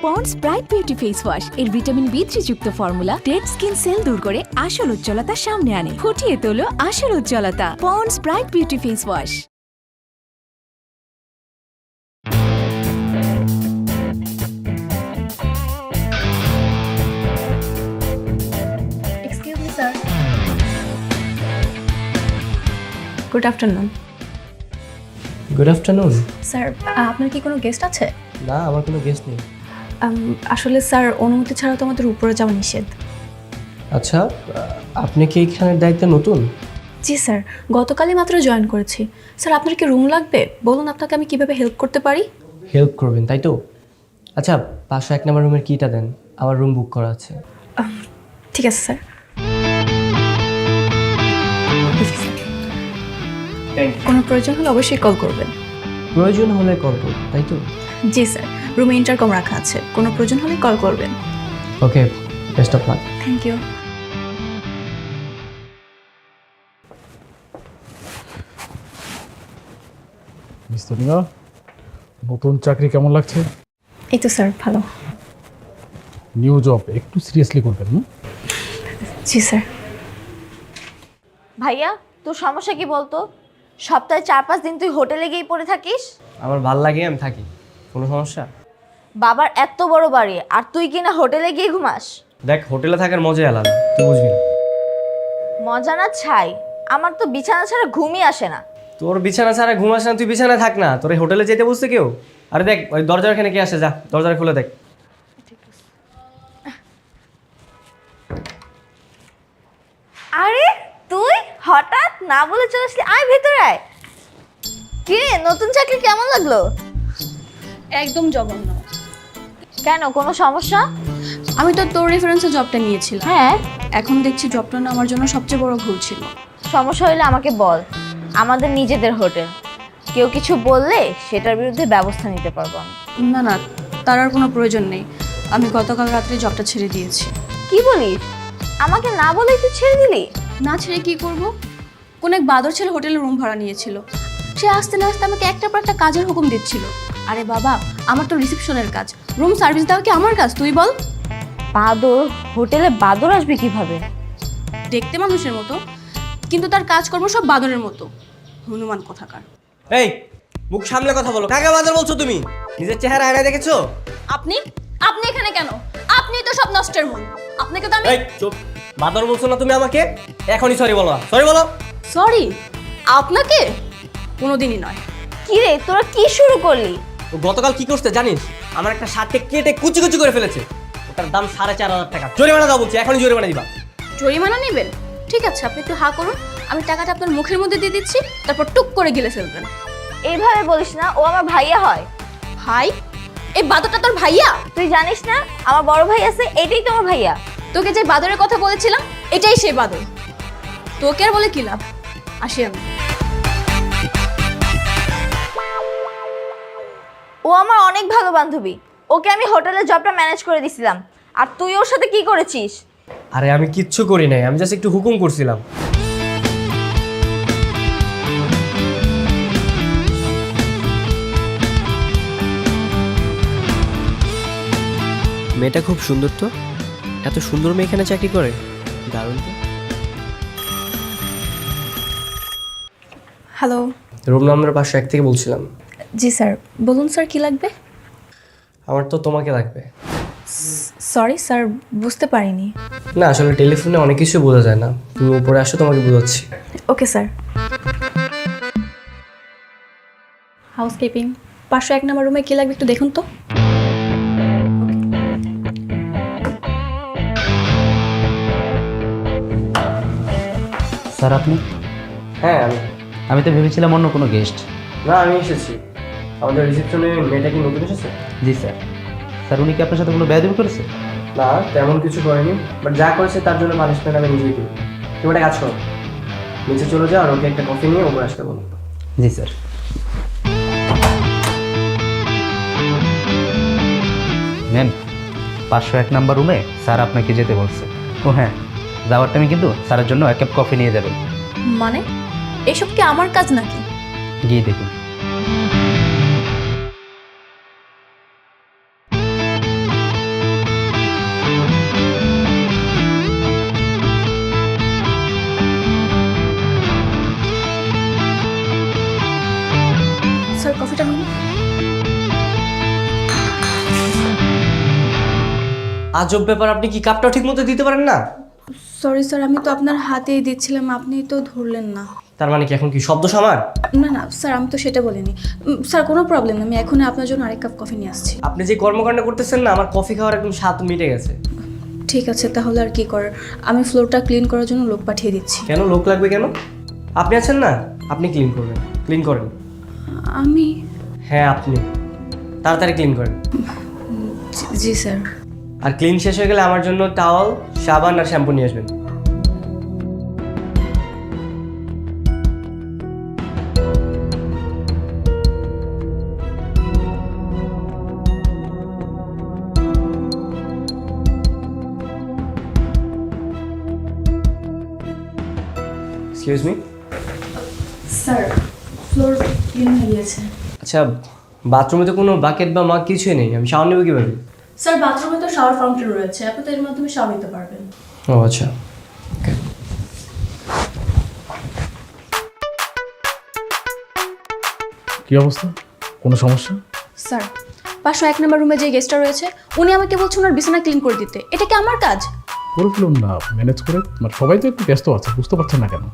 Ponds bright beauty face wash এর vitamin B3 যুক্ত formula dead skin cell দূর করে আসল উজ্জ্বলতা সামনে আনে, ফুটিয়ে তোলো আসল উজ্জ্বলতা। Ponds bright beauty face wash. Excuse me sir. Good afternoon. Good afternoon. Sir, আপনার কি কোনো গেস্ট আছে? না, আমার কোনো গেস্ট নেই। আসলে স্যার, অনুমতি ছাড়া তো আমাদের উপরে যাওয়া নিষেধ। আচ্ছা, আপনি কি এখানের দায়িত্বে নতুন? জি স্যার, গতকালই মাত্র জয়েন করেছি। স্যার, আপনার কি রুম লাগবে? বলুন আপনাকে আমি কিভাবে হেল্প করতে পারি। হেল্প করবেন তাই তো? আচ্ছা, 501 নম্বর রুমের কিটা দেন, আমার রুম বুক করা আছে। ঠিক আছে স্যার। কোনো প্রয়োজন হলে অবশ্যই কল করবেন। প্রয়োজন হলে কল করুন তাই তো? জি স্যার, রুমে ইন্টারকম রাখা আছে, কোনো প্রয়োজন হলে কল করবেন। Okay, best of luck. Thank you. মিস্তনিয়া, নতুন চাকরি কেমন লাগছে? এই তো স্যার, ভালো। নিউ জব একটু সিরিয়াসলি করবেন। জি স্যার। ভাইয়া, তোর সমস্যা কি বলতো? সপ্তাহে 4-5 দিন তুই হোটেলে গিয়েই পড়ে থাকিস। আমার ভাল লাগে, আমি থাকি, কোনো সমস্যা? বাবার এত বড় বাড়ি আর তুই কিনা হোটেলে গিয়ে ঘুমাস। দেখ, হোটেলে থাকার মজাই আলাদা, তুই বুঝবি না। মজা না ছাই, আমার তো বিছানা ছাড়া ঘুমই আসে না। তোর বিছানা ছাড়া ঘুম আসে না, তুই বিছানায় থাক না, তোর এই হোটেলে যেতে বসছে কেউ? আরে দেখ, ওই দরজার এখানে কে আসে, যা দরজাটা খুলে দেখ। আরে তুই হঠাৎ না বলে চলে আসলি, আয় ভেতরে আয়। কি রে, নতুন চাকরি কেমন লাগলো? একদম জঘন্য। কেন, কোনো সমস্যা? আমি তো তোর রেফারেন্সে জবটা নিয়েছিলাম। হ্যাঁ, এখন দেখছি জবটা না আমার জন্য সবচেয়ে বড় ভুল ছিল। সমস্যা হলে আমাকে বল, আমাদের নিজেদের হোটেল, কেউ কিছু বললে সেটার বিরুদ্ধে ব্যবস্থা নিতে পারবো আমি। না না, তার আর কোনো প্রয়োজন নেই। আমি গতকাল রাত্রে জবটা ছেড়ে দিয়েছি। কি বলিস? আমাকে না বলেই তুই ছেড়ে দিলি? না ছেড়ে কি করব? কোন এক বাদর ছেলে হোটেলে রুম ভাড়া নিয়েছিল। সে আসতে না আসতে আমাকে একটার পর একটা কাজের হুকুম দিচ্ছিল। আরে বাবা, আমার তো রিসেপশনের কাজ, রুম সার্ভিস দেওয়া কি আমার কাজ, তুই বল? বাদর? হোটেলে বাদর আসবে কিভাবে? দেখতে মানুষের মতো, কিন্তু তার কাজকর্ম সব বাদরের মতো। হনুমান কোথাকার। এই, মুখ সামলে কথা বলো, কাকে বাজার বলছো তুমি? নিজের চেহারা আয়নায় দেখেছো? আপনি আপনি এখানে কেন? আপনি তো সব নষ্টের মূল। আপনাকে তো আমি এই চুপ, বাদর বলছো না তুমি আমাকে? এখনই সরি বলো, সরি বলো। সরি, আপনাকে কোনোদিনই নয়। কি রে, তোরা কি শুরু করলি? ও গতকাল কি করছে জানিস? আমার একটা শার্টকে কেটে কুচি কুচি করে ফেলেছে। ওটার দাম 4,500 টাকা। জরিমানা দাও বলছি, এখনই জরিমানা দিবা। জরিমানা নেবেন? ঠিক আছে, আপনি একটু হা করুন, আমি টাকাটা আপনার মুখের মধ্যে দিয়ে দিচ্ছি, তারপর টুক করে গিলে ফেলবেন। এইভাবে বলিস না, ও আমার ভাইয়া হয়। ভাই? এই বাদরটা তোর ভাইয়া? তুই জানিস না আমার বড় ভাই আছে, এটাই তো আমার ভাইয়া। তোকে যে বাদরের কথা বলেছিলাম, এটাই সেই বাদর। তোকে আর বলে কি লাভ, আসি আমি। ও আমার অনেক ভালো বান্ধবী, ওকে আমি হোটেলের জবটা ম্যানেজ করে দিছিলাম, আর তুই ওর সাথে কি করেছিস? আরে আমি কিচ্ছু করি নাই, আমি জাস্ট একটু হুকুম করছিলাম। মেয়েটা খুব সুন্দর তো, এত সুন্দর মেয়ে এখানে চাকরি করে, দারুণ তো। হ্যালো। রুম নাম্বার 501 থেকে বলছিলাম। জি স্যার, বলুন স্যার, কি লাগবে? আমার তো তোমাকে লাগবে। সরি স্যার, বুঝতে পারিনি। না, আসলে টেলিফোনে অনেক কিছু বোঝা যায় না, তুমি উপরে আসো, তোমাকে বোঝাচ্ছি। Okay sir. হাউসকিপিং, 501 নম্বর রুমে কি লাগবে একটু দেখুন তো। স্যার আপনি? হ্যাঁ আমি তো ভেবেছিলাম অন্য কোনো গেস্ট। না, আমি এসেছি। আমাদের রিসেপশনে মেয়েটা কি নতুন এসেছে? জি স্যার। স্যার উনি কি আপনার সাথে কোনো বেয়াদবি করেছে? না, তেমন কিছু করেনি, বাট যা করেছে তার জন্য পানিশমেন্ট আমি নিজেই দিই। তুমি একটা কাজ করো, নিচে চলে যাও আর ওকে একটা কফি নিয়ে উপরে আসতে বলো। জি স্যার। ম্যাম, 501 নাম্বার রুমে স্যার আপনাকে যেতে বলছে। ও হ্যাঁ, যাওয়ার টাইমে কিন্তু স্যারের জন্য 1 কাপ কফি নিয়ে যাবেন। মানে এসব কি আমার কাজ নাকি? গিয়ে দেখুন। আজব ব্যাপার, আপনি কি কাপটাও ঠিক মতো দিতে পারেন না? সরি স্যার, আমি তো আপনার হাতেই দিচ্ছিলাম, আপনি তো ধরলেন না। তার মানে কি এখন কি শব্দ সামার? না না স্যার, আমি তো সেটা বলিনি। স্যার কোনো প্রবলেম না, আমি এখনই আপনার জন্য আরেক কাপ কফি নিয়ে আসছি। আপনি যে কর্মকাণ্ড করতেছেন না, আমার কফি খাওয়ার একদম স্বাদ মিটে গেছে। ঠিক আছে, তাহলে আর কি করার, আমি ফ্লোরটা ক্লিন করার জন্য লোক পাঠিয়ে দিচ্ছি। কেন লোক লাগবে কেন? আপনি আছেন না, আপনি ক্লিন করবেন। ক্লিন করেন। আমি? হ্যাঁ আপনি, তাড়াতাড়ি ক্লিন করেন। জি স্যার। আর ক্লিন শেষ হয়ে গেলে আমার জন্য টাওয়াল, সাবান আর শ্যাম্পু নিয়ে আসবেন। Excuse me. Sir floor clean হয়ে গিয়েছে। আচ্ছা, বাথরুমে তো কোনো বাকেট বা মাগ কিছুই নেই, আমি শাওয়ার নেবো কীভাবে? স্যার বাথরুমে তো শাওয়ার ফাউন্টেন রয়েছে, আপনি তো এর মাধ্যমে শাওয়ার নিতে পারবেন। ও আচ্ছা, ওকে। কি অবস্থা? কোনো সমস্যা? স্যার 501 নম্বর রুমে যে গেস্টটা রয়েছে, উনি আমাকে বলছে ওনার বিছানা ক্লিন করে দিতে। এটা কি আমার কাজ? করে ফেলুন না, ম্যানেজ করে। মানে সবাই তো একটু ব্যস্ত আছে, বুঝতে পারছেন না কেন?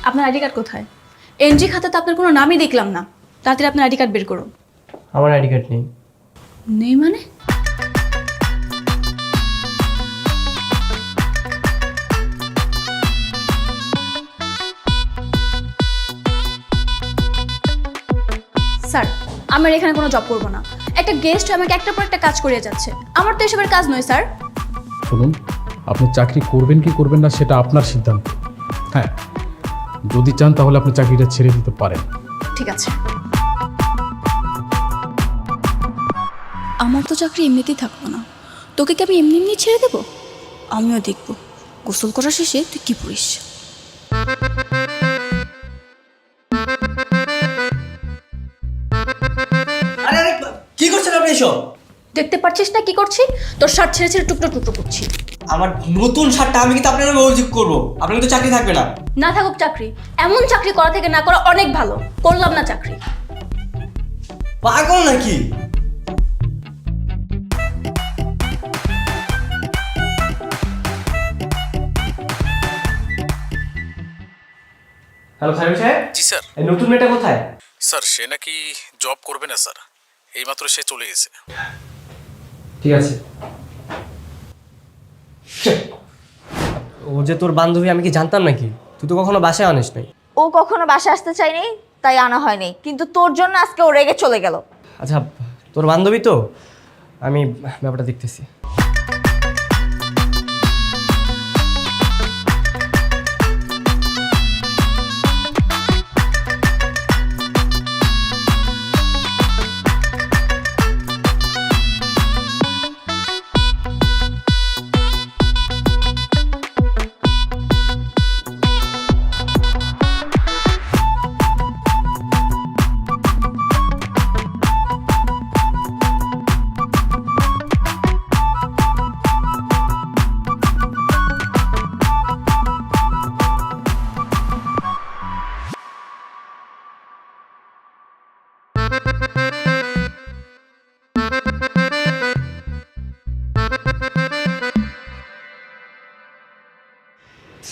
আপনার আইডি কার্ড কোথায়? এনজি খাতাতে আপনার কোনো নামই দেখলাম না। তাড়াতাড়ি আপনার আইডি কার্ড বের করুন। আমার আইডি কার্ড নেই। নেই মানে? স্যার আমার এখানে কোনো জব করবো না। একটা গেস্ট আমাকে একটার পর একটা কাজ করিয়ে যাচ্ছে, আমার তো এসবের কাজ নয় স্যার। শুনুন, আপনি চাকরি করবেন কি করবেন না সেটা আপনার সিদ্ধান্ত। হ্যাঁ, যদি চান তাহলে আপনি চাকরিটা ছেড়ে দিতে পারেন। ঠিক আছে। আমার তো চাকরি এমনিতেই থাকবো না, তোকে কি আমি এমনি এমনি ছেড়ে দেবো? আমিও দেখবো গোসল করা শেষে তুই কি পড়িস। আরে আরে, কি করছেন আপনি এসব? দেখতে পাচ্ছিস না কি করছি? তোর শার্ট ছেড়ে ছেড়ে টুকরো টুকরো করছি। আমার নতুন শার্টটা আমি কিন্তু আপনার নামে অভিযোগ করবো। আপনার তো চাকরি থাকবে না। না থাকুক চাকরি, এমন চাকরি করা থেকে না করা অনেক ভালো। করলাম না চাকরি। পাগল নাকি? হ্যালো সাহেব সাহেব। জি স্যার। এই নতুন মেয়েটা কোথায়? স্যার সে নাকি জব করবে না স্যার, এইমাত্র সে চলে গেছে। ঠিক আছে। ও যে তোর বান্ধবী, আমি কি জানতাম নাকি? তুই তো কখনো বাসায় আনিস নাই। ও কখনো বাসায় আসতে চায়নি, তাই আনা হয়নি, কিন্তু তোর জন্য আজকে ও রেগে চলে গেল। আচ্ছা, তোর বান্ধবী তো, আমি ব্যাপারটা দেখতেছি।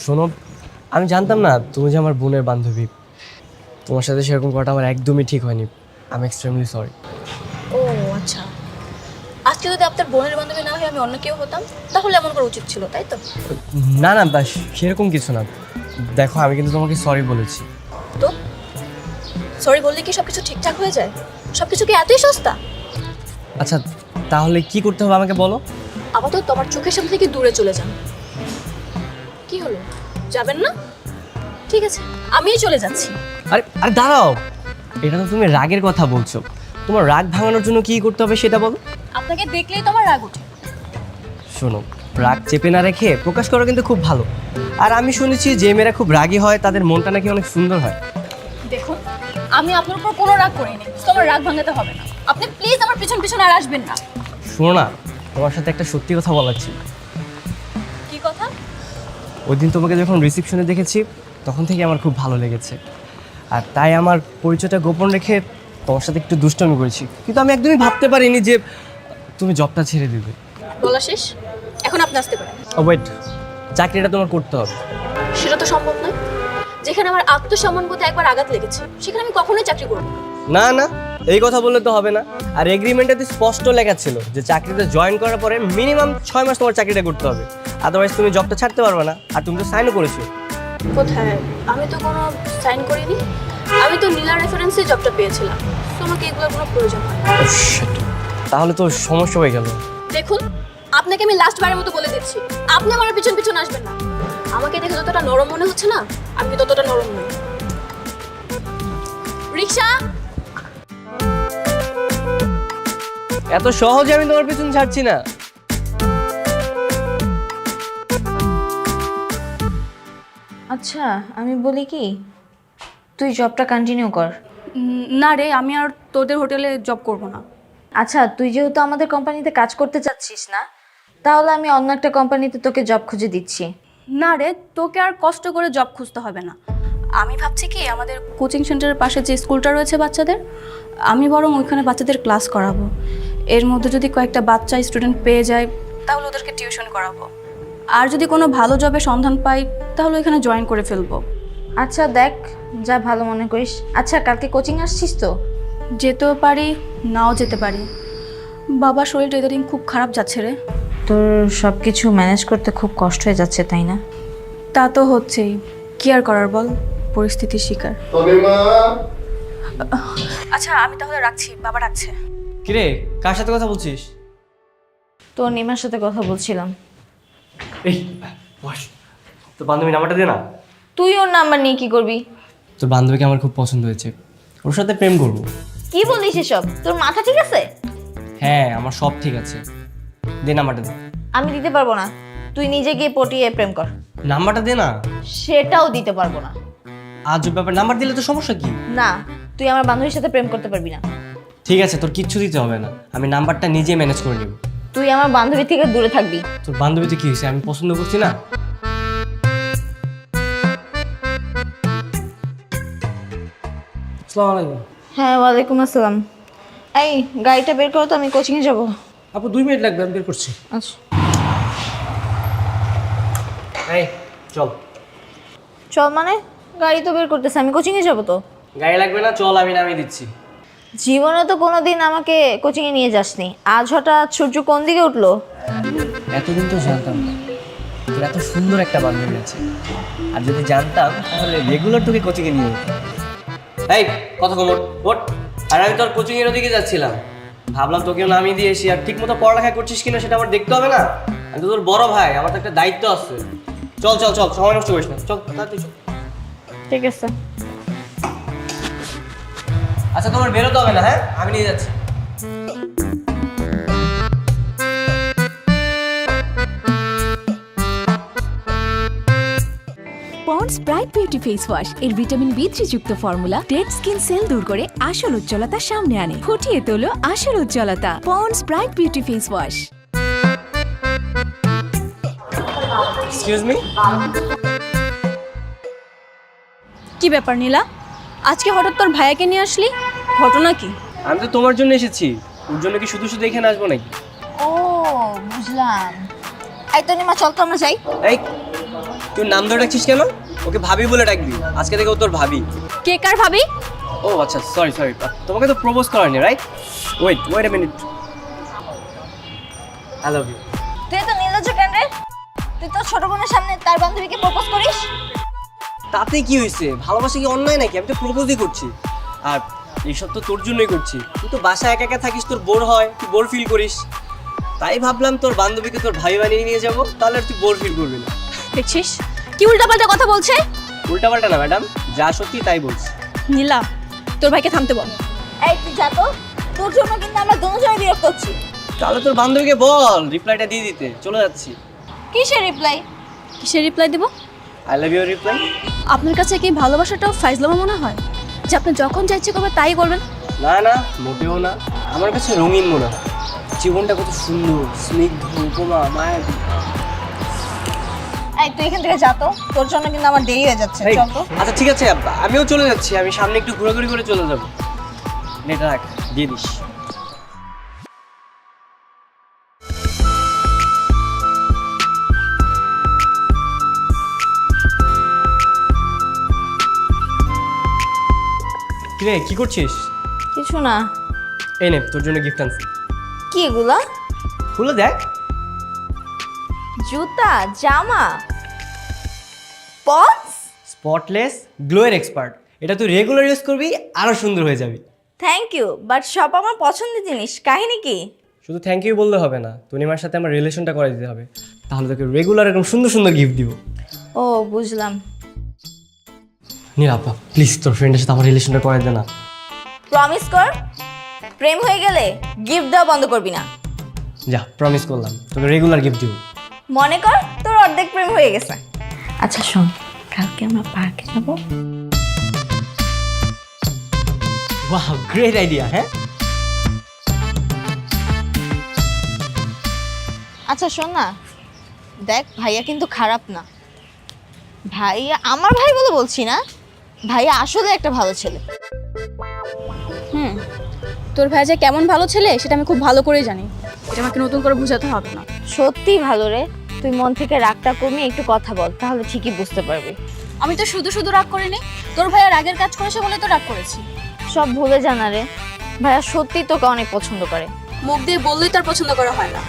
শোনো, আমি জানতাম না তুমি যে আমার বোনের বান্ধবী। তোমার সাথে সেরকম করাটা আমার একদমই ঠিক হয়নি। আমি এক্সট্রিমলি সরি। ও আচ্ছা, আজকে যদি আপনার বোনের বান্ধবী না হয়ে আমি অন্য কেউ হতাম, তাহলে এমন করা উচিত ছিল, তাই তো? না না, বাস সেরকম কিছু না। দেখো, আমি কিন্তু তোমাকে সরি বলেছি। তো সরি বললে কি সব কিছু ঠিকঠাক হয়ে যায়? সব কিছু কি এতই সস্তা? আচ্ছা, তাহলে কি করতে হবে আমাকে বলো। আপাতত তোমার চোখের সামনে থেকে দূরে চলে যান। কি হলো, যাবেন না? ঠিক আছে, আমিই চলে যাচ্ছি। আরে আরে দাঁড়াও, এটা তো তুমি রাগের কথা বলছো। তোমার রাগ ভাঙানোর জন্য কি করতে হবে সেটা বলো। আপনাকে দেখলেই তো আমার রাগ ওঠে। শোনো, রাগ চেপে না রেখে প্রকাশ করা কিন্তু খুব ভালো। আর আমি শুনেছি যে মেয়েরা খুব রাগী হয় তাদের মনটা নাকি অনেক সুন্দর হয়। দেখুন আমি আপনার উপর কোনো রাগ করিনি, তোমার রাগ ভাঙাতে হবে না। আপনি প্লিজ আমার পিছন পিছন আর আসবেন না। শোনো না, তোমার সাথে একটা সত্যি কথা বলার ছিল। কি কথা? ওই দিন তোমাকে যখন রিসেপশনে দেখেছি তখন থেকে আমার খুব ভালো লেগেছে, আর তাই আমার পরিচয়টা গোপন রেখে তোমার সাথে একটু দুষ্টমি করেছি, কিন্তু আমি একদমই ভাবতে পারিনি যে তুমি জবটা ছেড়ে দেবে। বলা শেষ, এখন আপনি আসতে পারেন। ওয়েট, চাকরিটা তোমার করতে হবে। সেটা তো সম্ভব নয়। যেখানে আমার আত্মসম্মান বোধে একবার আঘাত লেগেছে সেখানে আমি কখনোই চাকরি করব না। না না, এই কথা বললে তো হবে না। আর এগ্রিমেন্টে স্পষ্ট লেখা ছিল যে চাকরিতে জয়েন করার পরে মিনিমাম 6 মাস তোমার চাকরিটা করতে হবে, আদারওয়াইজ তুমি জবটা ছাড়তে পারবে না। আর তুমি তো সাইনও করেছো। কোথায়? আমি তো কোনো সাইন করিনি। আমি তো নীলা রেফারেন্সে জবটা পেয়েছিলাম, তো আমাকে এগুলোর কোনো প্রয়োজন হয় না। Oh, shit. তাহলে তো সমস্যা হয়ে গেল। দেখুন, আপনাকে আমি লাস্টবারের মতো বলে দিচ্ছি, আপনি আমার পিছন পিছন আসবেন না। আমাকে দেখে যতটা নরম মনে হচ্ছে না, আমি ততটা নরম নই। রিকশা! এত সহজে আমি তোমার পিছন ছাড়ছি না। আচ্ছা আমি বলি কি, তুই জবটা কন্টিনিউ কর। না রে, আমি আর তোদের হোটেলে জব করব না। আচ্ছা তুই যেহেতু আমাদের কোম্পানিতে কাজ করতে চাচ্ছিস না, তাহলে আমি অন্য একটা কোম্পানিতে তোকে জব খুঁজে দিচ্ছি। না রে, তোকে আর কষ্ট করে জব খুঁজতে হবে না। আমি ভাবছি কি, আমাদের কোচিং সেন্টারের পাশে যে স্কুলটা রয়েছে বাচ্চাদের, আমি বরং ওইখানে বাচ্চাদের ক্লাস করাবো। এর মধ্যে যদি কয়েকটা বাচ্চা স্টুডেন্ট পেয়ে যায় তাহলে ওদেরকে টিউশন করাবো। আর যদি কোনো ভালো জবের সন্ধান পাই তাহলে ওইখানে জয়েন করে ফেলবো। আচ্ছা দেখ, যা ভালো মনে করিস। আচ্ছা কালকে কোচিং আসছিস তো? যেতেও পারি, নাও যেতে পারি। বাবার শরীরটা ইদানিং খুব খারাপ যাচ্ছে রে। তোর সব কিছু ম্যানেজ করতে খুব কষ্ট হয়ে যাচ্ছে তাই না? তা তো হচ্ছেই, কি আর করার বল, পরিস্থিতির শিকার। আচ্ছা আমি তাহলে রাখছি, বাবা রাখছে। কিরে, কার সাথে কথা বলছিস? তোর নিমার সাথে কথা বলছিলাম। এই বস, তোর বান্ধবী নাম্বারটা দে না। তুই ওর নাম্বার নিয়ে কি করবি? তোর বান্ধবীকে আমার খুব পছন্দ হয়েছে, ওর সাথে প্রেম করবো। কি বলিস এসব? তোর মাথা ঠিক আছে? হ্যাঁ, আমার সব ঠিক আছে। দে নাম্বারটা দে। আমি দিতে পারবো না, তুই নিজে গিয়ে পটিয়ে প্রেম কর। নাম্বারটা দে না। সেটাও দিতে পারবো না। আজব ব্যাপার, নাম্বার দিলে তো সমস্যা কি? না, তুই আমার বান্ধবীর সাথে প্রেম করতে পারবি না। ঠিক আছে, তোর কিচ্ছু দিতে হবে না, আমি নাম্বারটা নিজে ম্যানেজ করে নেব। তুই আমার বান্ধবী থেকে দূরে থাকবি। তোর বান্ধবীতে কি হয়েছে? আমি পছন্দ করছি না। আসসালামু আলাইকুম। হ্যাঁ ওয়ালাইকুম আসসালাম। এই গাড়িটা বের করো তো, আমি কোচিংয়ে যাব। আপু 2 মিনিট লাগবে, আমি বের করছি। আচ্ছা এই চল। চল মানে? গাড়ি তো বের করতেছে, আমি কোচিংয়ে যাব তো। গাড়ি লাগবে না, চল, আমি নামিয়ে দিচ্ছি। জীবনে তো কোনোদিন আমাকে কোচিংয়ে নিয়ে যাসনি, আজ হঠাৎ সূর্য কোন দিকে উঠলো? এতদিন তো জানতাম না তোর এত সুন্দর একটা বান্ধবী আছে, আর যদি জানতাম তাহলে রেগুলার তোকে কোচিংয়ে নিয়ে যেতাম। এই কথা কম, ওঠ। আর আমি তোর কোচিংয়ের ওদিকে যাচ্ছিলাম, ভাবলাম তোকেও নামিয়ে দিয়ে এসি। আর ঠিক মতো পড়ালেখা করছিস কিনা সেটা আমার দেখতে হবে না? আমি তো তোর বড় ভাই, আমার তো একটা দায়িত্ব আছে। চল চল চল, সময় নষ্ট করিস না, চল তাড়াতাড়ি চল। ঠিক আছে। আচ্ছা তোমার বেরোতে হবে না, হ্যাঁ আমি নিয়ে যাচ্ছি। Ponds bright beauty face wash এর ভিটামিন B3 যুক্ত ফর্মুলা ডেড স্কিন সেল দূর করে আসল উজ্জ্বলতা সামনে আনে। ফুটিয়ে তোলো আসল উজ্জ্বলতা। Ponds bright beauty face wash. Excuse me. কি ব্যাপার নীলা, আজকে হঠাৎ তোর ভাইয়াকে নিয়ে আসলি, ঘটনা কি? আমি তো তোমার জন্য এসেছি, ওর জন্য কি শুধু শুধু এখানে আসবো নাকি? ও বুঝলাম। এই তো নিমা, চল তো আমরা যাই। এই তুই নাম ধরে ডাকছিস কেন? ওকে ভাবি বলে ডাকবি, আজকে থেকে ও তোর ভাবি। কে কার ভাবি? ও আচ্ছা, সরি সরি, তোমাকে তো প্রপোজ করেনি, right? Wait a minute. I love you. তুই তো নির্লজ্জ কেন রে? তুই তো ছোট বোনের সামনে তার বান্ধবীকে প্রপোজ করিস। তাতে কি হয়েছে? ভালোবাসা কি অন্যায় নাকি? আমি তো প্রপোজই করছি, আর এইসব তো তোর জন্যই করছি। তুই তো বাসায় একা একা থাকিস, তোর বোর হয়, তুই বোর ফিল করিস, তাই ভাবলাম তোর বান্ধবীকে তোর ভাই বানিয়ে নিয়ে যাবো, তাহলে আর তুই বোর ফিল করবি না। দেখছিস কি উল্টাপাল্টা কথা বলছে? উল্টাপাল্টা না ম্যাডাম, যা সত্যি তাই বলছি। নীলা, তোর ভাইকে থামতে বল। এই তুই যা তো, তোর জন্য কিন্তু আমরা দুজনে বিরক্ত হচ্ছি। তাহলে তোর বান্ধবীকে বল রিপ্লাইটা দিয়ে দিতে, চলে যাচ্ছি। কিসের রিপ্লাই? কিসের রিপ্লাই দেব? I love you reply. আপনার কাছে কি ভালোবাসাটাও ফাইজলামা মনে হয়? যে আপনি যখন যা ইচ্ছে করবেন তাই করবেন? না না, মোটেও না। আমার কাছে রঙিন মনে হয়। জীবনটা কত সুন্দর, স্নিগ্ধ, উপমা, মায়াবী। এই তুই এখান থেকে যা তো, তোর জন্য কিন্তু আমার দেরি হয়ে যাচ্ছে। এই, চল তো। আচ্ছা ঠিক আছে, আমিও চলে যাচ্ছি। আমি সামনে একটু ঘোরাঘুরি করে চলে যাবো। নেটা রাখ, দিয়ে দিস। কিরে, কি করছিস? কিছু না। এই নে, তোর জন্য গিফট আনছি। কি এগুলা? খুলে দেখ। জুতা, জামা, পন্স। Spotless গ্লোয়ের expert. এটা তুই রেগুলার ইউজ করবি, আরো সুন্দর হয়ে যাবি। থ্যাংক ইউ, বাট সব আমার পছন্দের জিনিস। কাহিনী কি? শুধু থ্যাংক ইউ বললে হবে না, তনিমার সাথে আমার রিলেশনটা করে দিতে হবে। তাহলে তোকে রেগুলার এরকম সুন্দর সুন্দর গিফট দিব। ও বুঝলাম। নীলাপা প্লিজ, তোর ফ্রেন্ডের সাথে আমার রিলেশনটা করে দে না। প্রমিস কর, প্রেম হয়ে গেলে গিফট দেওয়া বন্ধ করবি না। যা, প্রমিস করলাম, তোকে রেগুলার গিফট দিব। মনে কর তোর অর্ধেক প্রেম হয়ে গেছে। আচ্ছা শোন, কালকে আমরা পার্কে যাব। বাহ, গ্রেট আইডিয়া। হ্যাঁ আচ্ছা শোন না, দেখ ভাইয়া কিন্তু খারাপ না। ভাইয়া আমার ভাই বলে বলছি না, ভাইয়া আসলে একটা ভালো ছেলে। তোর ভাই যে কেমন ভালো ছেলে সেটা আমি খুব ভালো করেই জানি। এটা আমাকে নতুন করে বোঝাতে হবে না। সত্যি ভালো রে। তুই মন থেকে রাগটা কমিয়ে একটু কথা বল, তাহলে ঠিকই বুঝতে পারবি। আমি তো শুধু শুধু রাগ করিনি, তোর ভাই আর আগের কাজ করেছে বলে তো রাগ করেছি। সব ভুলে জানা রে, ভাইয়া সত্যি তোকে অনেক পছন্দ করে। মুখ দিয়ে বললেই তার পছন্দ করা হয় না।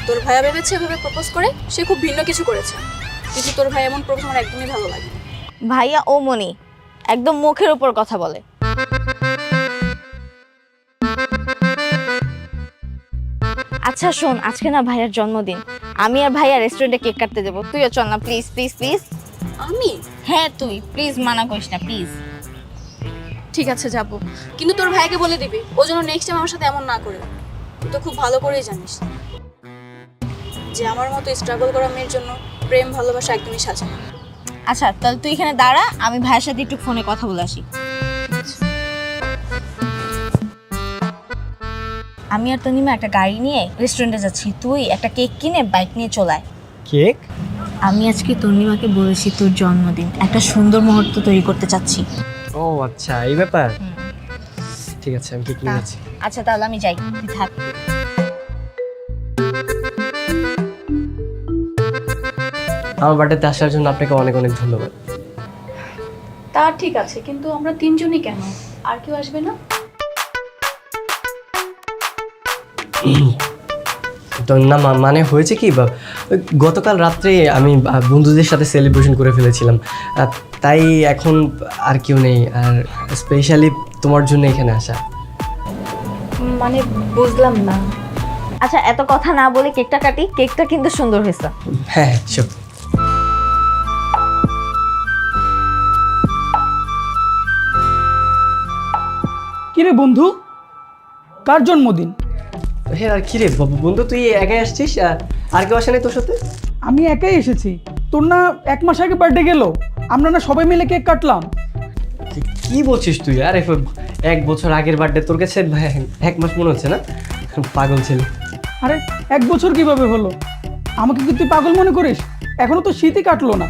তোর ভাইয়া ভেবেছে এভাবে প্রপোজ করে সে খুব ভিন্ন কিছু করেছে, কিন্তু তোর ভাই এমন প্রপোজ আমার একদমই ভালো লাগে না। ভাইয়া ও মনি একদম মুখের উপর কথা বলে। আচ্ছা শোন, আজকে না ভাইয়ার জন্মদিন, আমি আর ভাইয়া রেস্টুরেন্টে কেক কাটতে যাবো। তুইও চল না প্লিজ প্লিজ প্লিজ। আমি? হ্যাঁ তুই প্লিজ, মানা করিস না প্লিজ। ঠিক আছে যাব, কিন্তু তোর ভাইকে বলে দিবি ও যেন নেক্সট টাইম আমার সাথে এমন না করে। তুই তো খুব ভালো করেই জানিস যে আমার মতো স্ট্রাগল করা মেয়ের জন্য প্রেম ভালোবাসা একদমই সাজে না। আচ্ছা তাহলে তুই এখানে দাঁড়া, আমি ভাইয়ের সাথে একটু ফোনে কথা বলে আসি। আমি আর তনিমা একটা গাড়ি নিয়ে রেস্টুরেন্টে যাচ্ছি, তুই একটা কেক কিনে বাইক নিয়ে চলায়। কেক? আমি আজকে তনিমাকে বলেছি তোর জন্মদিন, একটা সুন্দর মুহূর্ত তৈরি করতে চাচ্ছি। ও আচ্ছা, এই ব্যাপার। ঠিক আছে, আমি কেক নিয়ে যাচ্ছি। আচ্ছা তাহলে আমি যাই, তুই থাক। আমার বার্থডেতে আসার জন্য আপনাকে অনেক অনেক ধন্যবাদ। তা ঠিক আছে, কিন্তু আমরা তিনজনই কেন? আর কেউ আসবে না? তো না মানে হয়েছে কি, ওই গতকাল রাত্রে আমি বন্ধুদের সাথে সেলিব্রেশন করে ফেলেছিলাম, তাই এখন আর কেউ নেই। আর স্পেশালি তোমার জন্য এখানে আসা। মানে বুঝলাম না। আচ্ছা এত কথা না বলে কেকটা কাটি, কেকটা কিন্তু সুন্দর হয়েছে। হ্যাঁ সব। কিরে বন্ধু, কার জন্মদিন? হ্যাঁ আর কি রে বন্ধু, তুই একাই আসছিস? আর কেউ আসে নাই তোর সাথে? আমি একাই এসেছি। তোর না 1 মাস আগে বার্থডে গেল, আমরা না সবাই মিলে কেক কাটলাম। কি বলছিস তুই? আরে 1 বছর আগের বার্থডে, তোর কাছে 1 মাস মনে হচ্ছে না? পাগল ছেলে। আরে 1 বছর কিভাবে হলো? আমাকে কি তুই পাগল মনে করিস? এখনো তো শীতই কাটলো না।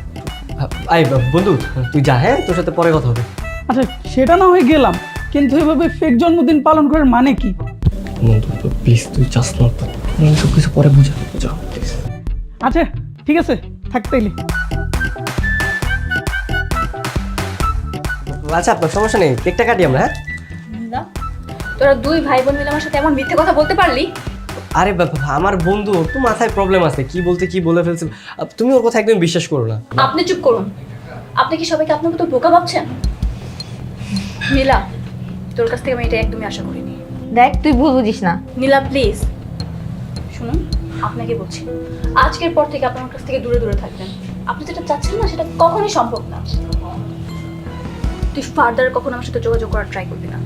আই বন্ধু, তুই যা, হ্যাঁ তোর সাথে পরে কথা হবে। আচ্ছা সেটা না হয়ে গেলাম, কিন্তু এভাবে ফেক জন্মদিন পালন করার মানে কি? বন্ধু প্লিজ তুই যাস না, সব কিছু পরে বুঝা যা প্লিজ। আচ্ছা ঠিক আছে, থাকতেইলে। আচ্ছা আপনার সমস্যা নেই, কেকটা কাটি আমরা। হ্যাঁ তোরা দুই ভাই বোন মিলে আমার সাথে এমন মিথ্যে কথা বলতে পারলি? আরে আমার বন্ধু, ওর তো মাথায় প্রবলেম আছে, কি বলতে কি বলে ফেলছে। তুমি ওর কথা একদম বিশ্বাস করো না। আপনি চুপ করুন। আপনি কি সবাইকে আপনার মতো বোকা ভাবছেন? নীলা, তোর কাছ থেকে আমি এটা একদমই আশা করিনি। দেখ তুই ভুল বুঝিস না। নীলা প্লিজ শুনুন, আপনাকে বলছি আজকের পর থেকে আপনার কাছ থেকে দূরে দূরে থাকবেন। আপনি যেটা চাচ্ছেন না সেটা কখনোই সম্ভব না। তুই ফার্দার কখনো আমার সাথে যোগাযোগ করার ট্রাই করবি না।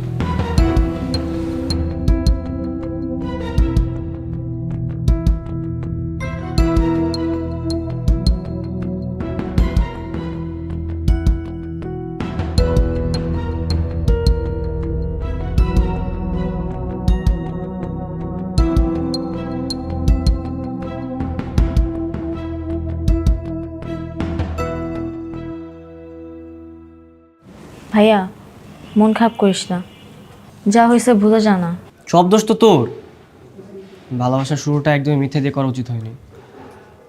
ভাইয়া মন খারাপ করিস না, যা হয়েছে ভুলে জানা। সব দোষ তো তোর। ভালোবাসার শুরুটা একদমই মিথ্যে দিয়ে করা উচিত হয়নি।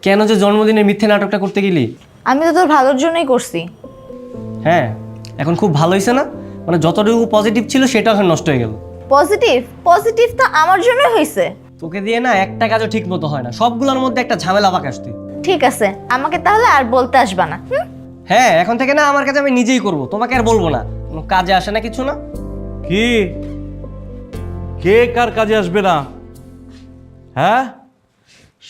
কেন যে জন্মদিনের মিথ্যে নাটকটা করতে গেলি? আমি তো তোর ভালোর জন্যই করছি। হ্যাঁ, এখন খুব ভালো হয়েছে না? মানে যতটুকু পজিটিভ ছিল সেটা এখন নষ্ট হয়ে গেল। পজিটিভ পজিটিভ তো আমার জন্যই হয়েছে। তোকে দিয়ে না একটা কাজও ঠিক মতো হয় না, সবগুলোর মধ্যে একটা ঝামেলা পাকাস তুই। ঠিক আছে, আমাকে তাহলে আর বলতে আসবা না। হ্যাঁ, এখন থেকে না আমার কাছে আমি নিজেই করব, তোমাকে আর বলবো না। কোনো কাজে আসে না কিছু না। কি কে কার কাজে আসবে না? হ্যাঁ,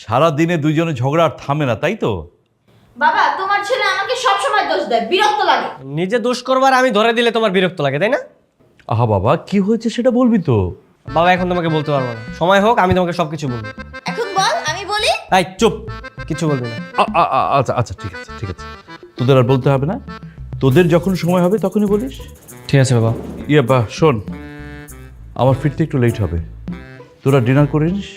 সারা দিনে দুইজনে ঝগড়া আর থামে না, তাই তো? বাবা, তোমার ছেলে আমাকে সব সময় দোষ দেয়, বিরক্ত লাগে। নিজে দোষ করবার আমি ধরে দিলে তোমার বিরক্ত লাগে, তাই না? আহা বাবা, কি হয়েছে সেটা বলবি তো। বাবা, এখন তোমাকে বলতে পারবো না, সময় হোক আমি তোমাকে সবকিছু বলবো। এখন বল, আমি বলি। এই চুপ, কিছু বলবি না। আচ্ছা আচ্ছা, ঠিক আছে ঠিক আছে, তোদের আর বলতে হবে না। তোদের যখন সময় হবে তখনই বলিস। ঠিক আছে বাবা। শোন, আমার ফিরতে একটু লেট হবে, তোরা ডিনার করে নিস।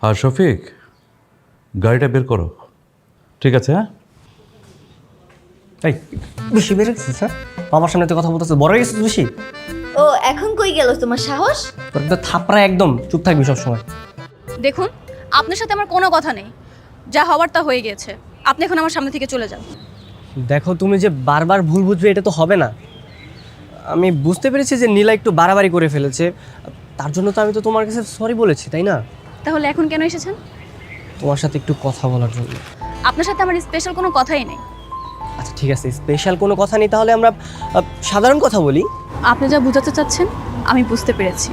আর শফিক, গাড়িটা বের করো। ঠিক আছে? হ্যাঁ, এই বেশি বেড়ে গেছিস, হ্যাঁ? বাবার সামনে তো কথা বলতেছে, বড় হয়ে গেছিস বেশি। ও, এখন কই গেল তোমার সাহস? তোর তো থাপড়া, একদম চুপ থাকবি সবসময়। দেখুন, আপনার সাথে আমার কোনো কথা নেই, যা হওয়ার তা হয়ে গেছে। আপনি এখন আমার সামনে থেকে চলে যান। দেখো, তুমি যে বারবার ভুল বুঝবে এটা তো হবে না। আমি বুঝতে পেরেছি যে নীলা একটু বাড়াবাড়ি করে ফেলেছে, তার জন্য তো আমি তো তোমার কাছে সরি বলেছি, তাই না? তাহলে এখন কেন এসেছেন? তোমার সাথে একটু কথা বলার জন্য। আপনার সাথে আমার স্পেশাল কোনো কথাই নেই। আচ্ছা ঠিক আছে, স্পেশাল কোনো কথা নেই, তাহলে আমরা সাধারণ কথা বলি। আপনি যা বোঝাতে চাচ্ছেন আমি বুঝতে পেরেছি,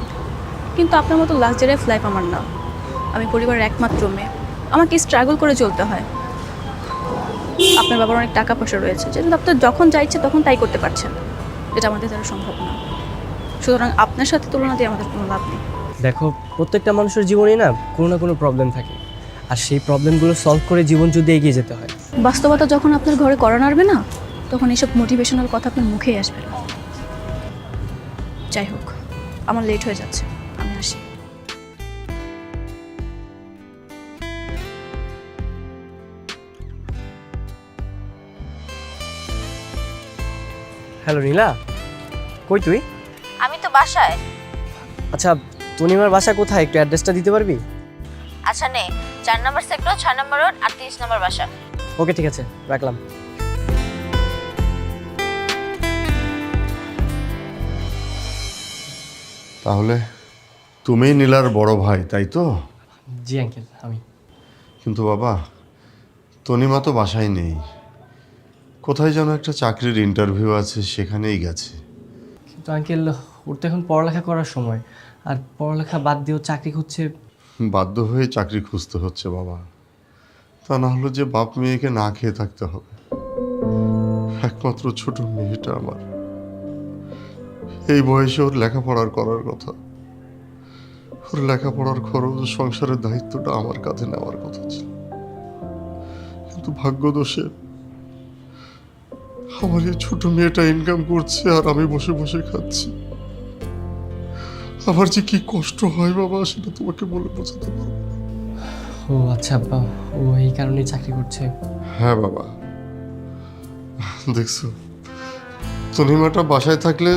কিন্তু আপনার মতো লাক্সারিয়াস লাইফ আমার না। আমি পরিবারের একমাত্র মেয়ে, আমাকে স্ট্রাগল করে চলতে হয়। আপনার বাবার অনেক টাকা পয়সা রয়েছে, যেটা আপনার যখন যা ইচ্ছে তখন তাই করতে পারছেন, এটা আমাদের দ্বারা সম্ভব না। সুতরাং আপনার সাথে তুলনা দিয়ে আমাদের কোনো লাভ নেই। দেখো, প্রত্যেকটা মানুষের জীবনে না কোনো না কোনো প্রবলেম থাকে, আর সেই প্রবলেমগুলো সলভ করে জীবন যদি এগিয়ে যেতে হয়। বাস্তবতা যখন আপনার ঘরে করা নাড়বে না, তখন এসব মোটিভেশনাল কথা আপনার মুখেই আসবে না। যাই হোক, আমার লেট হয়ে যাচ্ছে, আমি আসি। হ্যালো নীলা, কই তুই? আমি তো বাসায়। আচ্ছা, তনিমার বাসা কোথায়, একটু অ্যাড্রেসটা দিতে পারবি? আচ্ছা নে, 4 নম্বর সেক্টর, 6 নম্বর রোড, 38 নম্বর বাসা। ওকে ঠিক আছে, রাখলাম। তাহলে তুমিই নীলার বড় ভাই, তাই তো? জি আঙ্কেল, আমি। কিন্তু বাবা, তনিমা তো বাসায় নেই, কোথায় যেন একটা চাকরির ইন্টারভিউ আছে, সেখানেই গেছে। কিন্তু আঙ্কেল, ওর তো এখন পড়ালেখা করার সময়, আর পড়ালেখা বাদ দিয়েও চাকরি খুঁজছে। বাধ্য হয়ে চাকরি খুঁজতে হচ্ছে বাবা, তা না হলে যে বাপ মেয়েকে না খেয়ে থাকতে হবে। একমাত্র ছোট মেয়েটা আমার, এই বয়সে ওর লেখাপড়ার করার কথা, ওর লেখাপড়ার খরচ, সংসারের দায়িত্বটা আমার কাঁধে নেওয়ার কথা ছিল, কিন্তু ভাগ্যদোষে আমার এই ছোট মেয়েটা ইনকাম করছে আর আমি বসে বসে খাচ্ছি। আমার যে কি কষ্ট হয় বাবা, সেটা তোমাকে বলে বোঝাতে পারবো না। ও আচ্ছা, ও এই কারণেই চাকরি করছে। হ্যাঁ বাবা, দেখছো, তনিমাটা বাসায় থাকলে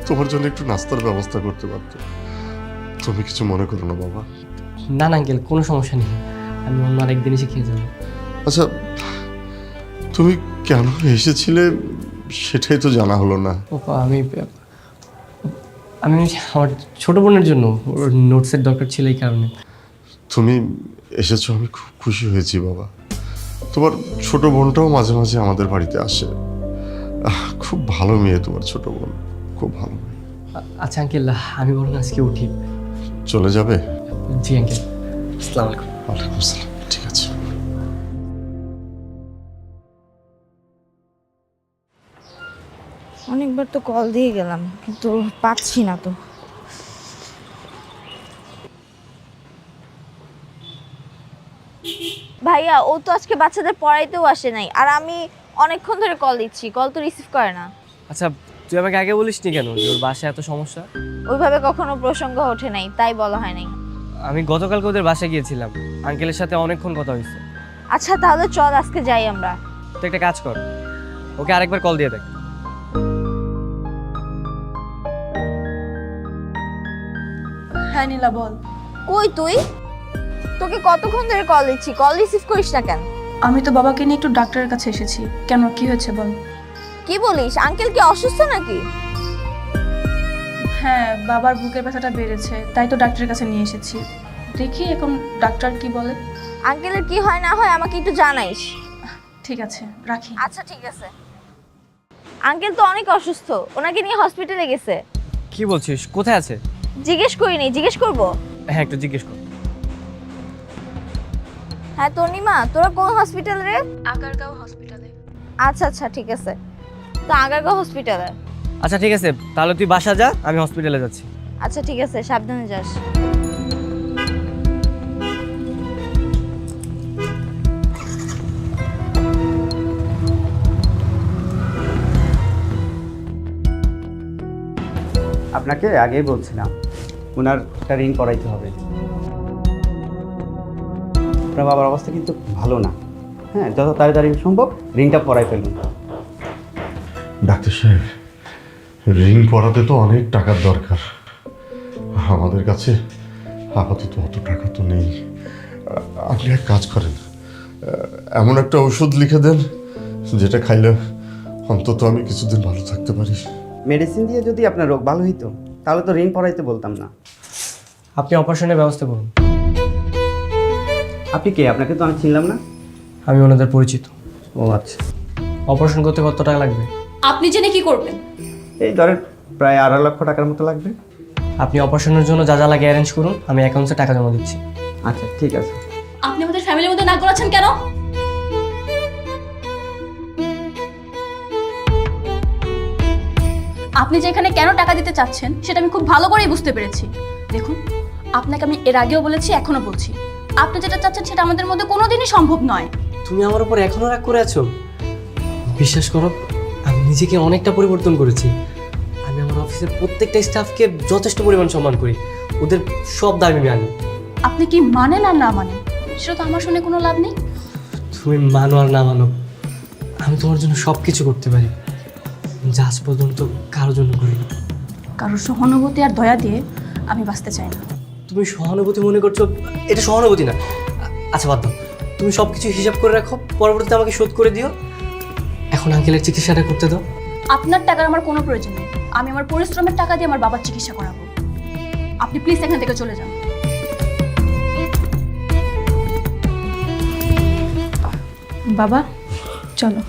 তোমার জন্য একটু নাস্তার ব্যবস্থা করতে পারতো। তুমি কিছু মনে করো না বাবা। না না আঙ্কেল, কোনো সমস্যা নেই, আমি অন্য আরেকদিন এসে খেয়ে যাবো। আচ্ছা, তুমি কেন এসেছিলে সেটাই তো জানা হলো না। আমি আমার ছোট বোনের জন্য ওর নোটসের দরকার ছিল, এই কারণে। তুমি এসেছো, আমি খুব খুশি হয়েছি বাবা। তোমার ছোট বোনটাও মাঝে মাঝে আমাদের বাড়িতে আসে, খুব ভালো মেয়ে তোমার ছোট বোন, খুব ভালো মেয়ে। আচ্ছা আঙ্কেল, আমি বলুন আজকে উঠি। চলে যাবে? জি আঙ্কেল, আসসালামু আলাইকুম। ওয়ালাইকুম আসসালাম। ঠিক আছে। অনেকবার তো কল দিয়ে গেলাম, কিন্তু পাচ্ছি না তো। ভাইয়া, ও তো আজকে বাচ্চাদের পড়াইতেও আসে নাই, আর আমি অনেকক্ষণ ধরে কল দিচ্ছি, কল তো রিসিভ করে না। আচ্ছা, তুই আমাকে আগে বলিসনি কেন যে ওর বাসায় এত সমস্যা? ওইভাবে কখনো প্রসঙ্গ ওঠে নাই, তাই বলা হয় নাই। আমি গতকালকে ওদের বাসায় গিয়েছিলাম, আঙ্কেলের সাথে অনেকক্ষণ কথা হয়েছে। আচ্ছা তাহলে চল আজকে যাই আমরা। তো একটা কাজ কর, ওকে আরেকবার কল দিয়ে দেখ। হ্যাঁ নীলা বল। কই তুই? তোকে কতক্ষণ ধরে কল দিচ্ছি, কল রিসিভ করিস না কেন? আমি তো বাবাকে নিয়ে একটু ডাক্তারের কাছে এসেছি। কেন, কি হয়েছে বল? কি বলিস, আঙ্কেল কি অসুস্থ নাকি? হ্যাঁ, বাবার বুকের ব্যথাটা বেড়েছে, তাই তো ডাক্তারের কাছে নিয়ে এসেছি। দেখি এখন ডাক্তার কি বলে। আঙ্কেলের কি হয় না হয় আমাকে একটু জানাইস। ঠিক আছে, রাখি। আচ্ছা ঠিক আছে। আঙ্কেল তো অনেক অসুস্থ, ওনাকে নিয়ে হসপিটালে গেছে। কি বলছিস, কোথায় আছে? জিজ্ঞেস করিনি, জিজ্ঞেস করবো। হ্যাঁ একটু জিজ্ঞেস কর। হ্যাঁ তনিমা, তোরা কোন হসপিটাল রে? আগারগাঁও হসপিটালে। আচ্ছা আচ্ছা ঠিক আছে, তো আগারগাঁও হসপিটালে। আচ্ছা ঠিক আছে, তাহলে তুই বাসা যা, আমি হসপিটালে যাচ্ছি। আচ্ছা ঠিক আছে, সাবধানে যাস। আপনাকে আগেই বলছিলাম ওনার একটা রিং করাইতে হবে। আপনার বাবার অবস্থা কিন্তু ভালো না। হ্যাঁ, যত তাড়াতাড়ি সম্ভব রিংটা পরাই ফেলুন। ডাক্তার সাহেব, রিং পরাতে তো অনেক টাকার দরকার, আমাদের কাছে আপাতত অত টাকা তো নেই। আপনি এক কাজ করেন, এমন একটা ওষুধ লিখে দেন যেটা খাইলে অন্তত আমি কিছুদিন ভালো থাকতে পারি। মেডিসিন দিয়ে যদি আপনার রোগ ভালো হইতো তাহলে তো রিং পরাইতে বলতাম না। আপনি অপারেশনের ব্যবস্থা করুন। আপনি কে? আপনাকে তো আমি চিনলাম না। আমি ওনাদের পরিচিত। ও আচ্ছা। অপারেশন করতে কত টাকা লাগবে? আপনি জেনে কি করবেন? এই ধরেন প্রায় 2.5 লক্ষ টাকার মতো লাগবে। আপনি অপারেশনের জন্য যা যা লাগে অ্যারেঞ্জ করুন, আমি অ্যাকাউন্টসে টাকা জমা দিচ্ছি। আচ্ছা ঠিক আছে। আপনি আমাদের ফ্যামিলির মধ্যে নাক গলাচ্ছেন কেন? আপনি যে এখানে কেন টাকা দিতে চাচ্ছেন সেটা আমি খুব ভালো করেই বুঝতে পেরেছি। দেখুন, আপনাকে আমি এর আগেও বলেছি, এখনো বলছি, আপনি যেটা চাচ্ছেন সেটা আমাদের মধ্যে কোনোদিনই সম্ভব নয়। তুমি আমার উপর এখনো রাগ করে আছো? বিশ্বাস করো, আমি নিজেকে অনেকটা পরিবর্তন করেছি। আমি আমার অফিসের প্রত্যেকটা স্টাফকে যথেষ্ট পরিমাণ সম্মান করি, ওদের সব দাবি আমি আনি। আপনি কি মানেন আর না মানেন সেটা তো আমার শুনে কোনো লাভ নেই। তুমি মানো আর না মানো, আমি তোমার জন্য সব কিছু করতে পারি, যা আজ পর্যন্ত কারোর জন্য করিনি। কারোর সহানুভূতি আর দয়া দিয়ে আমি বাঁচতে চাই না। তুমি সহানুভূতি মনে করছো, এটা সহানুভূতি না। আচ্ছা বাদ দাও, তুমি সব কিছু হিসাব করে রাখো, পরবর্তীতে আমাকে শোধ করে দিও। এখন আঙ্কেলের চিকিৎসাটা করতে দাও। আপনার টাকার আমার কোনো প্রয়োজন নেই, আমি আমার পরিশ্রমের টাকা দিয়ে আমার বাবার চিকিৎসা করাবো। আপনি প্লিজ এখান থেকে চলে যান। বাবা চলো।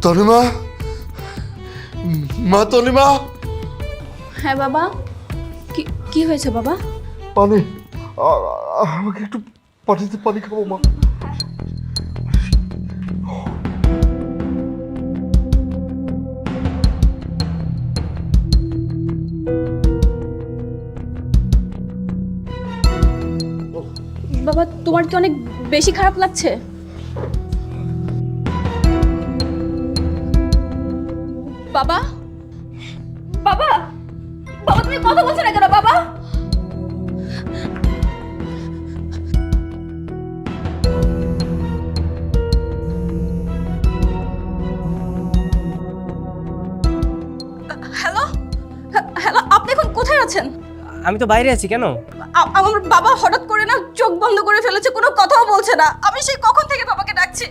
তনিমা, মা তনিমা। হ্যাঁ বাবা, কি হয়েছে বাবা? পানি, আমাকে একটু পানিতে পানি খাবো মা। বাবা তোমার কি অনেক বেশি খারাপ লাগছে? বাবা বাবা বাবা তুমি কথা বলছো না কেন বাবা? হ্যালো হ্যালো, আপনি এখন কোথায় আছেন? আমি তো বাইরে আছি। কেন? আমার বাবা হঠাৎ করে না চোখ বন্ধ করে ফেলেছে, কোনো কথাও বলছে না। আমি সেই কখন থেকে বাবাকে ডাকছি।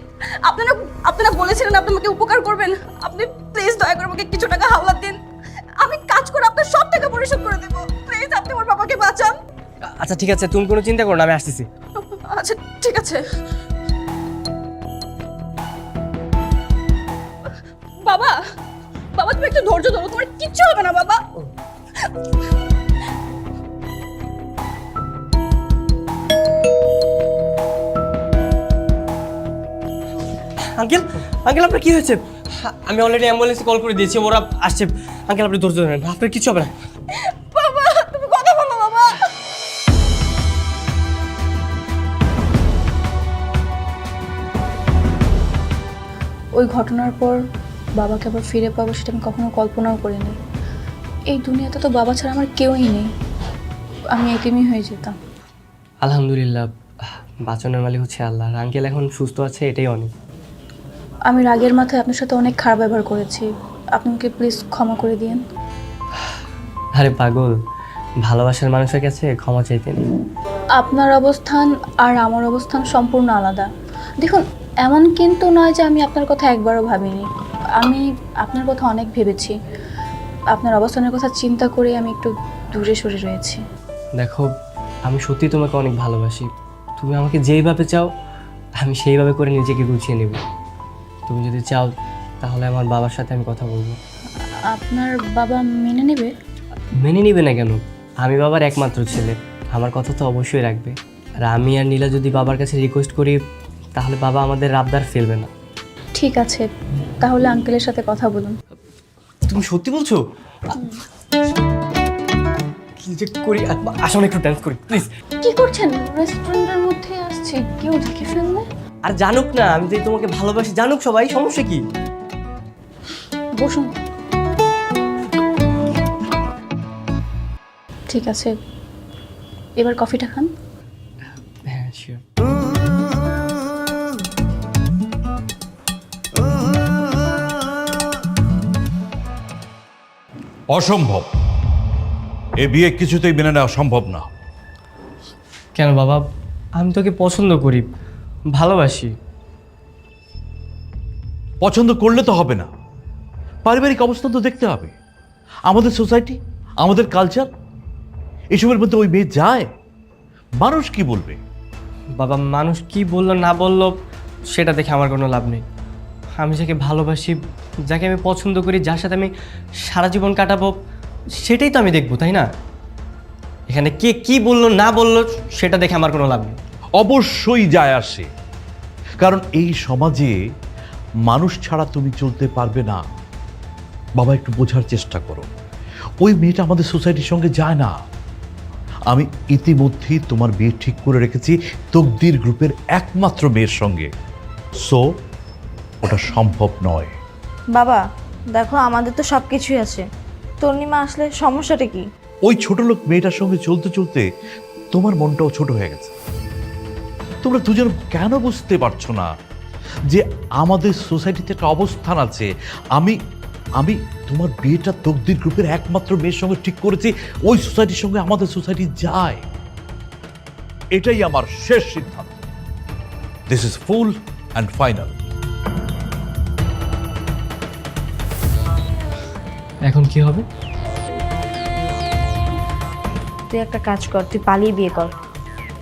আপনারা বলেছিলেন আপনি আমাকে উপকার করবেন, আপনি প্লিজ দয়া করে আমাকে কিছু টাকা হাওলাত দিন, আমি কাজ করে আপনার সব টাকা পরিশোধ করে দেব। প্লিজ আপনি আমার বাবাকে বাঁচান। আচ্ছা ঠিক আছে, তুমি কোনো চিন্তা করো না, আমি আসতেছি। আচ্ছা ঠিক আছে। আছে। বাবা, বাবা তুমি একটু ধৈর্য ধরো, তোমার কিচ্ছু হবে না বাবা। আঙ্কেল আঙ্কেল আপনার কি হয়েছে? আমি অলরেডি অ্যাম্বুলেন্সে কল করে দিয়েছি, ওরা আসছে। আঙ্কেল আপনি ধৈর্য ধরেন, আপনার কিছু হবে না। বাবা তুমি কথা বলো বাবা। ওই ঘটনার পর বাবাকে আবার ফিরে পাবো সেটা আমি কখনো কল্পনাও করিনি। এই দুনিয়াতে তো বাবা ছাড়া আমার কেউই নেই, আমি এতিমই হয়ে যেতাম। আলহামদুলিল্লাহ, বাঁচানোর মালিক হচ্ছে আল্লাহ। আঙ্কেল এখন সুস্থ আছে, এটাই অনেক। আমি রাগের মাথায় আপনার সাথে অনেক খারাপ ব্যবহার করেছি, আপনাকে প্লিজ ক্ষমা করে দিন। আরে পাগল, ভালোবাসার মানুষের কাছে ক্ষমা চাইতে নেই। আপনার অবস্থান আর আমার অবস্থান সম্পূর্ণ আলাদা। দেখুন, এমন কিন্তু নয় যে আমি আপনার কথা একবারও ভাবিনি, আমি আপনার কথা অনেক ভেবেছি। আপনার অবস্থানের কথা চিন্তা করে আমি একটু দূরে সরে রয়েছি। দেখো, আমি সত্যি তোমাকে অনেক ভালোবাসি। তুমি আমাকে যেইভাবে চাও আমি সেইভাবে করে নিজেকে গুছিয়ে নেব। তুমি যদি চাও তাহলে আমার বাবার সাথে আমি কথা বলবো। আপনার বাবা মেনে নেবে? মেনে নিবে না কেন? আমি বাবার একমাত্র ছেলে, আমার কথা তো অবশ্যই রাখবে। আর আমি আর নীলা যদি বাবার কাছে রিকোয়েস্ট করি তাহলে বাবা আমাদের আবদার ফেলবে না। ঠিক আছে, তাহলে আঙ্কেলের সাথে কথা বলুন। তুমি সত্যি বলছো? কি যে করি, আসলে একটু ডান্স করি প্লিজ। কি করছেন? রেস্টুরেন্টের মধ্যে আসছে, কেউ দেখে ফেললে? আর জানুক না আমি যে তোমাকে ভালোবাসি, জানুক সবাই, সমস্যা কি? বসুন। ঠিক আছে, এবার কফিটা খান। হ্যাঁ শিওর। অসম্ভব, এ বিয়ে কিছুতেই মেনে নেওয়া সম্ভব না। কেন বাবা? আমি তোকে পছন্দ করি, ভালোবাসি। পছন্দ করলে তো হবে না, পারিবারিক অবস্থা তো দেখতে হবে। আমাদের সোসাইটি, আমাদের কালচার, এসবের মধ্যে ওই মেয়ে যায়, মানুষ কি বলবে? বাবা, মানুষ কি বললো না বললো সেটা দেখে আমার কোনো লাভ নেই। আমি যাকে ভালোবাসি, যাকে আমি পছন্দ করি, যার সাথে আমি সারা জীবন কাটাবো, সেটাই তো আমি দেখবো, তাই না? এখানে কে কি বললো না বললো সেটা দেখে আমার কোনো লাভ নেই। অবশ্যই যায় আসে, কারণ এই সমাজে মানুষ ছাড়া তুমি চলতে পারবে না। বাবা, একটু বোঝার চেষ্টা করো, ওই মেয়েটা আমাদের সোসাইটির সঙ্গে যায় না। আমি ইতিমধ্যেই তোমার বিয়ে ঠিক করে রেখেছি তকদির গ্রুপের একমাত্র মেয়ের সঙ্গে, সো ওটা সম্ভব নয়। বাবা দেখো, আমাদের তো সব কিছুই আছে, তর্ণিমা আসলে সমস্যাটা কি? ওই ছোট লোক মেয়েটার সঙ্গে চলতে চলতে তোমার মনটাও ছোট হয়ে গেছে। তোমরা দুজন কেন বুঝতে পারছো না যে আমাদের সোসাইটিতে একটা অবস্থান আছে? আমি আমি তোমার বিয়েটা তকদির গ্রুপের একমাত্র মেয়ের সঙ্গে ঠিক করেছি, ওই সোসাইটির সঙ্গে আমাদের সোসাইটি যায়। এটাই আমার শেষ সিদ্ধান্ত। This is full and final. এখন কি হবে? তুই একটা কাজ কর, তুই পালিয়ে বিয়ে কর,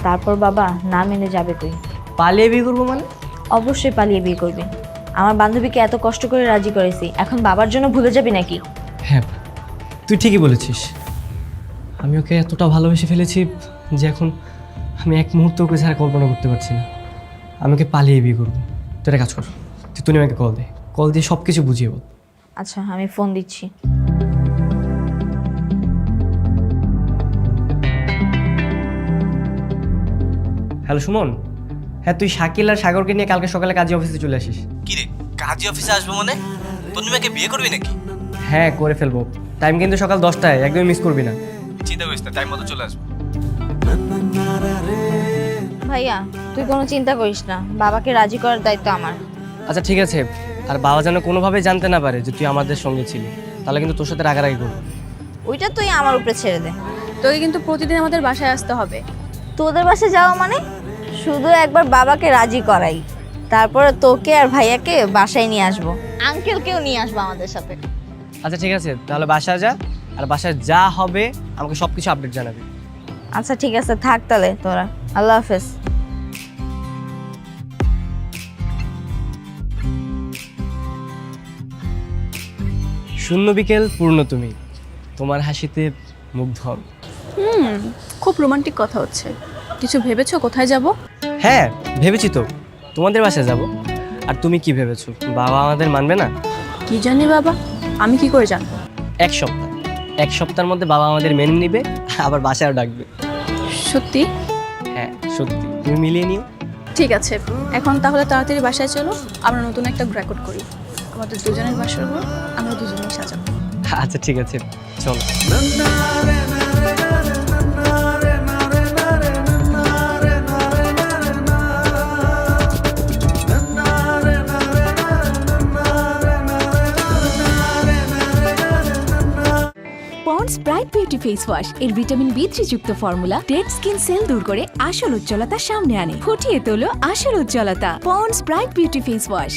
তারপর বাবা না মেনে যাবে। তুই পালিয়ে বিয়ে করবো মানে? অবশ্যই পালিয়ে বিয়ে করবি। আমার বান্ধবীকে এত কষ্ট করে রাজি করেছি, এখন বাবার জন্য ভুলে যাবি নাকি? হ্যাঁ, তুই ঠিকই বলেছিস। আমি ওকে এতটা ভালোবেসে ফেলেছি যে এখন আমি এক মুহূর্ত ওকে ছাড়া কল্পনা করতে পারছি না। আমি ওকে পালিয়ে বিয়ে করবো। তুই একটা কাজ কর, তুই আমাকে কল দে, কল দিয়ে সব কিছু বুঝিয়ে বল। আচ্ছা, আমি ফোন দিচ্ছি। হ্যালো সুমন, হ্যাঁ তুই শাকিল আর সাগরকে নিয়ে কালকে সকালে কাজী অফিসে চলে আসিস। কি রে, কাজী অফিসে আসবো মানে? তন্নিমাকে বিয়ে করবি নাকি? হ্যাঁ করে ফেলবো, টাইম কিন্তু সকাল 10টায়, একদমই মিস করবি না। চিন্তা করিস না, টাইম মতো চলে আসবো। ভাইয়া তুই কোনো চিন্তা করিস না, বাবাকে রাজি করার দায়িত্ব আমার। আচ্ছা ঠিক আছে, আর বাবা যেন কোনোভাবে জানতে না পারে যে তুই আমাদের সঙ্গে ছিলি, তাহলে কিন্তু তোর সাথে রাগারাগি করবো। ওইটা তুই আমার উপরে ছেড়ে দে। তোকে কিন্তু প্রতিদিন আমাদের বাসায় আসতে হবে। তোদের বাসায় যাওয়া মানে? শুধু একবার বাবাকে রাজি করাই, তারপরে তোকে আর ভাইয়াকে বাসায় নিয়ে আসবো, আঙ্কেলকেও নিয়ে আসবো আমাদের সাথে। আচ্ছা ঠিক আছে, তাহলে বাসায় যা, আর বাসায় যা হবে আমাকে সব কিছু আপডেট জানাবি। আচ্ছা ঠিক আছে, থাক তাহলে তোরা। আল্লাহ হাফেজ। শূন্য বিকেল পূর্ণ তুমি, তোমার হাসিতে মুগ্ধ আমি। খুব রোমান্টিক কথা হচ্ছে। কিছু ভেবেছো কোথায় যাব? হ্যাঁ ভেবেছি তো, তোমাদের বাসায় যাব। আর তুমি কি ভেবেছো, বাবা আমাদের মানবে না? কি জানি বাবা, আমি কি করে জানবো? এক সপ্তাহের মধ্যে বাবা আমাদের মেনে নিবে, আবার বাসায়ও ডাকবে। সত্যি? হ্যাঁ সত্যি, তুমি মিলিয়ে নিও। ঠিক আছে, এখন তাহলে তাড়াতাড়ি বাসায় চলো, আমরা নতুন একটা রেকর্ড করি। আমাদের দুজনের বাসার ঘর আমরা দুজনেই সাজাবো। আচ্ছা ঠিক আছে, চলো। Ponds bright beauty face wash এর ভিটামিন B3 যুক্ত ফর্মুলা ডেড স্কিন সেল দূর করে আসল উজ্জ্বলতা সামনে আনে। ফুটিয়ে তোলো আসল উজ্জ্বলতা। Ponds bright beauty face wash.